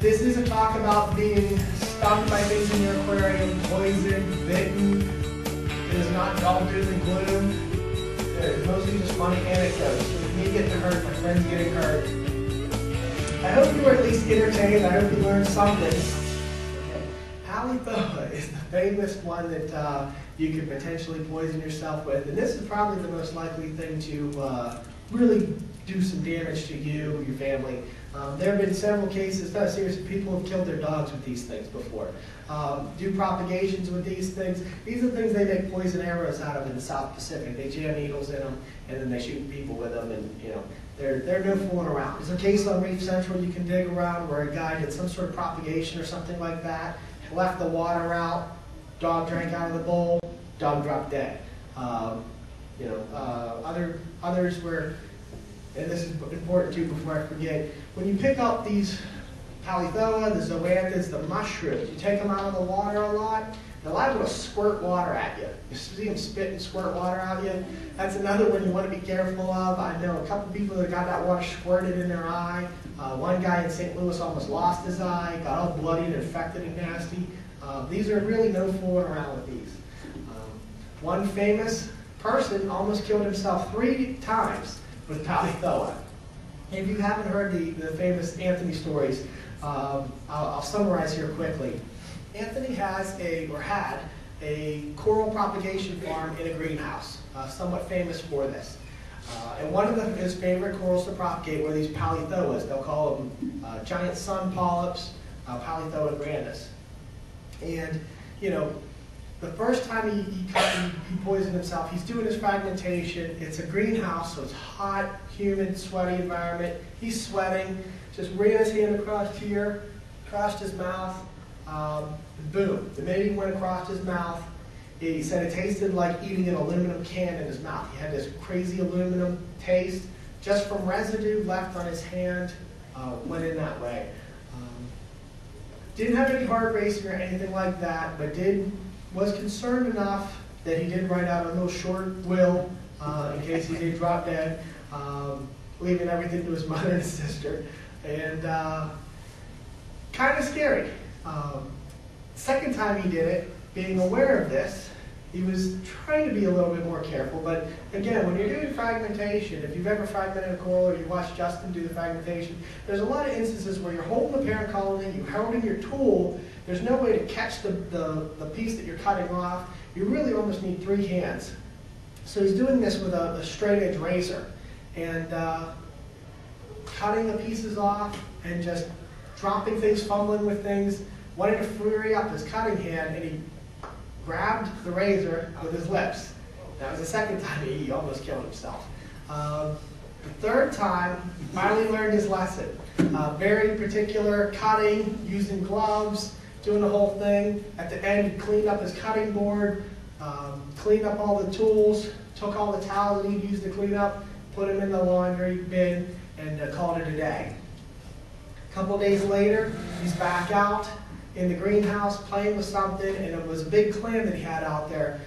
This is a talk about being stung by things in your aquarium, poisoned, bitten. It is not all doom and gloom. It's mostly just funny anecdotes. With me getting hurt, my friends getting hurt. I hope you were at least entertained. I hope you learned something. Palythoa is the famous one that you could potentially poison yourself with. And this is probably the most likely thing to really do some damage to you or your family. There have been several cases, not seriously, people have killed their dogs with these things before. Do propagations with these things. These are things they make poison arrows out of in the South Pacific. They jam needles in them, and then they shoot people with them, and you know, they're no fooling around. There's a case on Reef Central you can dig around where a guy did some sort of propagation or something like that, left the water out, dog drank out of the bowl, dog dropped dead. Others where, and this is important too before I forget, when you pick up these Palythoa, the Zoanthids, the mushrooms, you take them out of the water a lot, they're liable to squirt water at you. You see them spit and squirt water at you. That's another one you want to be careful of. I know a couple people that got that water squirted in their eye. One guy in St. Louis almost lost his eye, got all bloody and infected and nasty. These are really no fooling around with these. One famous person almost killed himself 3 times with Palythoa. If you haven't heard the famous Anthony stories, I'll summarize here quickly. Anthony had a coral propagation farm in a greenhouse, somewhat famous for this. And one of his favorite corals to propagate were these Palythoas. They'll call them giant sun polyps, Palythoa grandis. And, you know, the first time he poisoned himself, he's doing his fragmentation. It's a greenhouse, so it's hot, humid, sweaty environment. He's sweating, just ran his hand across here, crossed his mouth, boom. The minute he went across his mouth, he said it tasted like eating an aluminum can in his mouth. He had this crazy aluminum taste, just from residue left on his hand, went in that way. Didn't have any heart racing or anything like that, but was concerned enough that he did write out a little short will in case he did drop dead, leaving everything to his mother and his sister. And kind of scary. Second time he did it, being aware of this, he was trying to be a little bit more careful. But again, when you're doing fragmentation, if you've ever fragmented a coral or you watch Justin do the fragmentation, there's a lot of instances where you're holding the parent colony, you're holding your tool, there's no way to catch the piece that you're cutting off. You really almost need 3 hands. So he's doing this with a straight edge razor and cutting the pieces off and just dropping things, fumbling with things, wanted to free up his cutting hand, and he grabbed the razor with his lips. That was the second time he almost killed himself. The third time, he finally learned his lesson. Very particular, cutting, using gloves, doing the whole thing. At the end, he cleaned up his cutting board, cleaned up all the tools, took all the towels that he'd used to clean up, put them in the laundry bin, and called it a day. A couple days later, he's back out in the greenhouse playing with something, and it was a big clam that he had out there.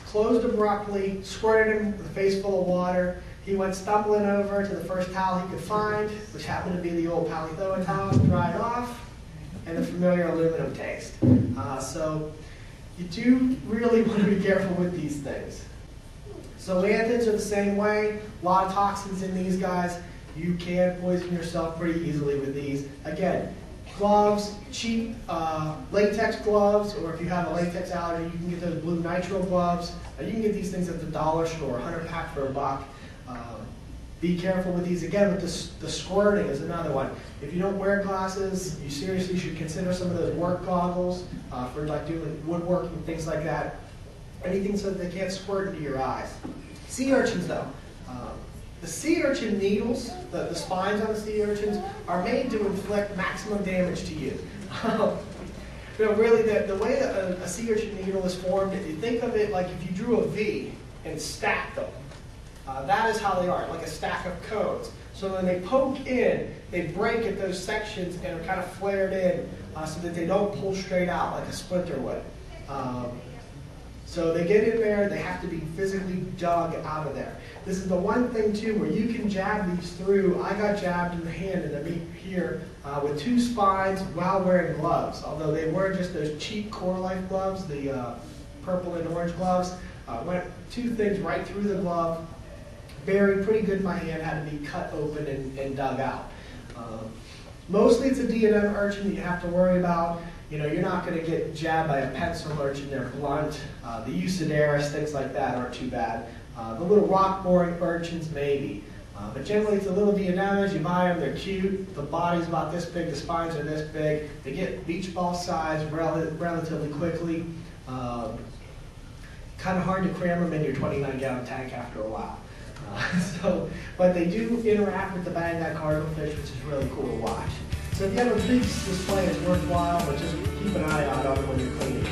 Closed abruptly, squirted him with a face full of water. He went stumbling over to the first towel he could find, which happened to be the old Palythoa towel, dried off, and the familiar aluminum taste. So you do really want to be careful with these things. So Zoanthids are the same way. A lot of toxins in these guys. You can poison yourself pretty easily with these. Again, gloves, cheap latex gloves, or if you have a latex allergy, you can get those blue nitro gloves. You can get these things at the dollar store, 100 pack for $1. Be careful with these. Again, with the squirting is another one. If you don't wear glasses, you seriously should consider some of those work goggles for like doing woodworking, things like that. Anything so that they can't squirt into your eyes. Sea urchins though. The sea urchin needles, the spines on the sea urchins, are made to inflict maximum damage to you. Really, the way a sea urchin needle is formed, if you think of it like if you drew a V and stacked them, that is how they are, like a stack of cones. So when they poke in, they break at those sections and are kind of flared in so that they don't pull straight out like a splinter would. So they get in there, they have to be physically dug out of there. This is the one thing too where you can jab these through. I got jabbed in the hand and the meat here with 2 spines while wearing gloves. Although they were just those cheap Core Life gloves, the purple and orange gloves. Went 2 things right through the glove. Buried pretty good in my hand, had to be cut open and dug out. Mostly it's a D&M urchin that you have to worry about. You know, you're not going to get jabbed by a pencil urchin. They're blunt. The Eusideris, things like that aren't too bad. The little rock-boring urchins, maybe. But generally it's the little D&Ms. You buy them, they're cute. The body's about this big, the spines are this big. They get beach ball size relatively quickly. Kind of hard to cram them in your 29-gallon tank after a while. But they do interact with the bang-eyed cardinal fish, which is really cool to watch. So if you have a big display, it's worthwhile, but just keep an eye out on them when you're cleaning.